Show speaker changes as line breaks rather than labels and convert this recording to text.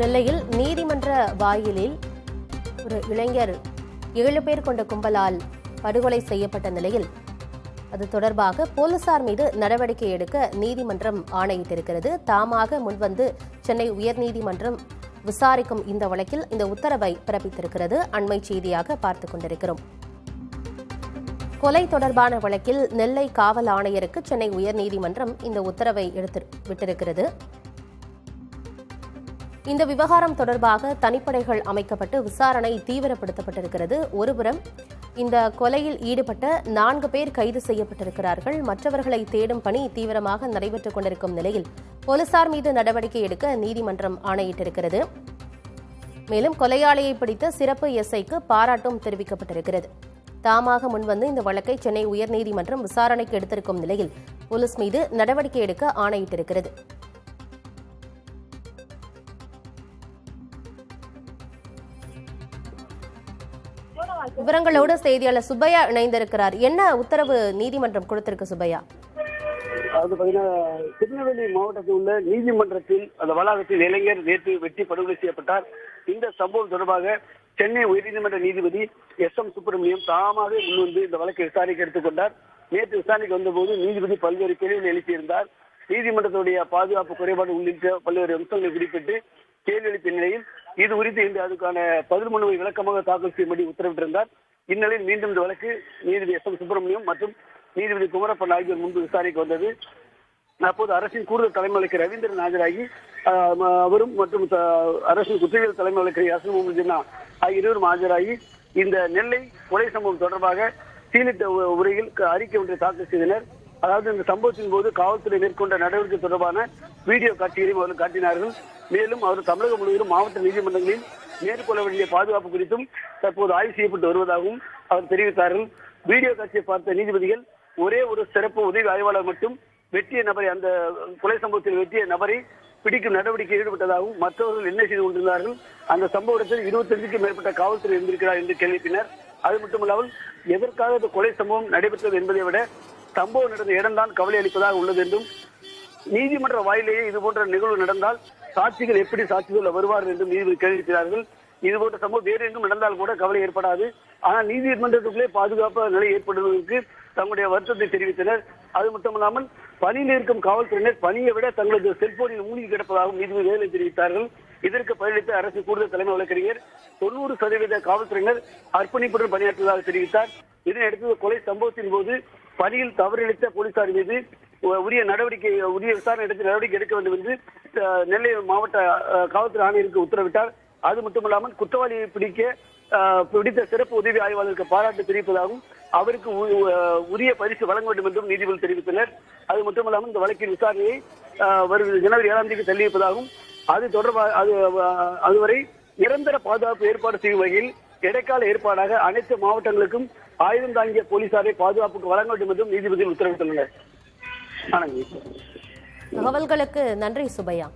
நெல்லையில் நீதிமன்ற வாயிலில் ஒரு இளைஞர் 7 பேர் கொண்ட கும்பலால் படுகொலை செய்யப்பட்ட நிலையில் அது தொடர்பாக போலீசார் மீது நடவடிக்கை எடுக்க நீதிமன்றம் ஆணையிட்டிருக்கிறது. தாமாக முன்வந்து சென்னை உயர்நீதிமன்றம் விசாரிக்கும் இந்த வழக்கில் இந்த உத்தரவை பிறப்பித்திருக்கிறது. அண்மை செய்தியாக பார்த்துக் கொண்டிருக்கிறோம். கொலை தொடர்பான வழக்கில் நெல்லை காவல் ஆணையருக்கு சென்னை உயர்நீதிமன்றம் இந்த உத்தரவை விட்டிருக்கிறது. இந்த விவகாரம் தொடர்பாக தனிப்படைகள் அமைக்கப்பட்டு விசாரணை தீவிரப்படுத்தப்பட்டிருக்கிறது. ஒருபுறம் இந்த கொலையில் ஈடுபட்ட 4 பேர் கைது செய்யப்பட்டிருக்கிறார்கள். மற்றவர்களை தேடும் பணி தீவிரமாக நடைபெற்றுக் கொண்டிருக்கும் நிலையில் போலீசார் மீது நடவடிக்கை எடுக்க நீதிமன்றம் ஆணையிட்டிருக்கிறது. மேலும் கொலையாளியை பிடித்த சிறப்பு எஸ்ஐக்கு பாராட்டும் தெரிவிக்கப்பட்டிருக்கிறது. தாமாக முன்வந்து இந்த வழக்கை சென்னை உயர்நீதிமன்றம் விசாரணைக்கு எடுத்திருக்கும் நிலையில் போலீஸ் மீது நடவடிக்கை எடுக்க ஆணையிட்டிருக்கிறது. விவரங்களோடு செய்தியாளர் சுப்பையா இணைந்திருக்கிறார். என்ன உத்தரவு நீதிமன்றம் கொடுத்திருக்கு சுப்பையா?
அது பாத்தீங்கன்னா திருநெல்வேலி மாவட்டத்தில் உள்ள நீதிமன்றத்தில் அந்த வளாகத்தில் இளைஞர் நேற்று வெட்டி படுகொலை செய்யப்பட்டார். இந்த சம்பவம் தொடர்பாக சென்னை உயர்நீதிமன்ற நீதிபதி SM சுப்பிரமணியம் தாமாக முன்வந்து இந்த வழக்கை விசாரிக்க எடுத்துக்கொண்டார். நேற்று விசாரணைக்கு வந்தபோது நீதிபதி பல்வேறு கேள்விகள் எழுப்பியிருந்தார். நீதிமன்றத்துடைய பாதுகாப்பு குறைபாடு உள்ளிட்ட பல்வேறு அம்சங்களை குறிப்பிட்டு கேள்வி எழுப்பிய நிலையில் இது குறித்து இந்த அதுக்கான பதில் மனுவை விளக்கமாக தாக்கல் செய்யும்படி உத்தரவிட்டிருந்தார். இந்நிலையில் மீண்டும் இந்த வழக்கு நீதிபதி SM சுப்பிரமணியம் மற்றும் நீதிபதி குமரப்பன் ஆகியோர் முன்பு விசாரிக்க வந்தது. அப்போது அரசின் கூடுதல் தலைமை வழக்கறிஞர் ரவீந்திரன் ஆஜராகி அவரும் மற்றும் அரசின் குற்றவியல் தலைமை வழக்கறிஞர் யாசின் முகமது ஜின்னா ஆகிய இருவரும் ஆஜராகி இந்த நெல்லை கொலை சம்பவம் தொடர்பாக சீலிட்ட உரையில் அறிக்கை ஒன்றை தாக்கல் செய்தனர். அதாவது இந்த சம்பவத்தின் போது காவல்துறை மேற்கொண்ட நடவடிக்கை தொடர்பான வீடியோ காட்சிகளையும் அவர்கள் காட்டினார்கள். மேலும் அவர் தமிழகம் முழுவதும் மாவட்ட நீதிமன்றங்களில் மேற்கொள்ள வேண்டிய பாதுகாப்பு குறித்தும் தற்போது ஆய்வு செய்யப்பட்டு வருவதாகவும் அவர் தெரிவித்தார்கள். வீடியோ காட்சியை பார்த்த நீதிபதிகள் ஒரே ஒரு சிறப்பு உதவி ஆய்வாளர் மட்டும் வெட்டிய நபரை அந்த கொலை சம்பவத்தில் வெட்டிய நபரை பிடிக்கும் நடவடிக்கை ஈடுபட்டதாகவும் மற்றவர்கள் என்ன செய்து கொண்டிருந்தார்கள், அந்த சம்பவத்தில் 25க்கும் மேற்பட்ட காவல்துறை இருந்திருக்கிறார் என்று கேள்விப்பினர். அது மட்டுமல்லாமல் எதற்காக இந்த கொலை சம்பவம் நடைபெற்றது என்பதை விட சம்பவம் நடந்த இடம்தான் கவலை அளிப்பதாக உள்ளது என்றும் நீதிமன்ற வாயிலேயே இதுபோன்ற நிகழ்வு நடந்தால் சாட்சிகள் எப்படி சாட்சி சொல்ல வருவார்கள் என்றும் நீதிபதி கேள்விக்கிறார்கள். இதுபோன்ற சம்பவம் வேறு எங்கும் நடந்தால் கூட கவலை ஏற்படாது. ஆனால் நீதிமன்றத்துக்குள்ளே பாதுகாப்பு நிலை ஏற்படுவதற்கு தங்களுடைய வருத்தத்தை தெரிவித்தனர். அது மட்டுமல்லாமல் பணியில் இருக்கும் காவல்துறையினர் பணியை விட தங்களது செல்போனில் மூழ்கி கிடப்பதாகவும் நீதிபதி வேலை தெரிவித்தார்கள். இதற்கு பதிலளித்த அரசு கூடுதல் தலைமை வழக்கறிஞர் 90% காவல்துறையினர் அர்ப்பணிப்புடன் பணியாற்றுவதாக தெரிவித்தார். இதனையடுத்து கொலை சம்பவத்தின் போது பணியில் தவறிழைத்த போலீசார் மீது உரிய விசாரணை எடுத்து நடவடிக்கை எடுக்க வேண்டும் என்று நெல்லை மாவட்ட காவல்துறை ஆணையருக்கு உத்தரவிட்டார். அது மட்டுமல்லாமல் குற்றவாளியை பிடித்த சிறப்பு உதவி ஆய்வாளருக்கு பாராட்டு தெரிவிப்பதாகவும் அவருக்கு உரிய பரிசு வழங்க வேண்டும் என்றும் நீதிபதி தெரிவித்தனர். அது மட்டுமல்லாமல் இந்த வழக்கின் விசாரணையை வரும் ஜனவரி 7ஆம் தேதி தள்ளி வைப்பதாகவும் அது தொடர்பாக அதுவரை நிரந்தர பாதுகாப்பு ஏற்பாடு செய்யும் வகையில் இடைக்கால ஏற்பாடாக அனைத்து மாவட்டங்களுக்கும் ஆயுதம் தாங்கிய போலீசாரை பாதுகாப்புக்கு வழங்க வேண்டும் என்றும் நீதிபதி உத்தரவிட்டுள்ளனர்.
தகவல்களுக்கு நன்றி சுப்பையா.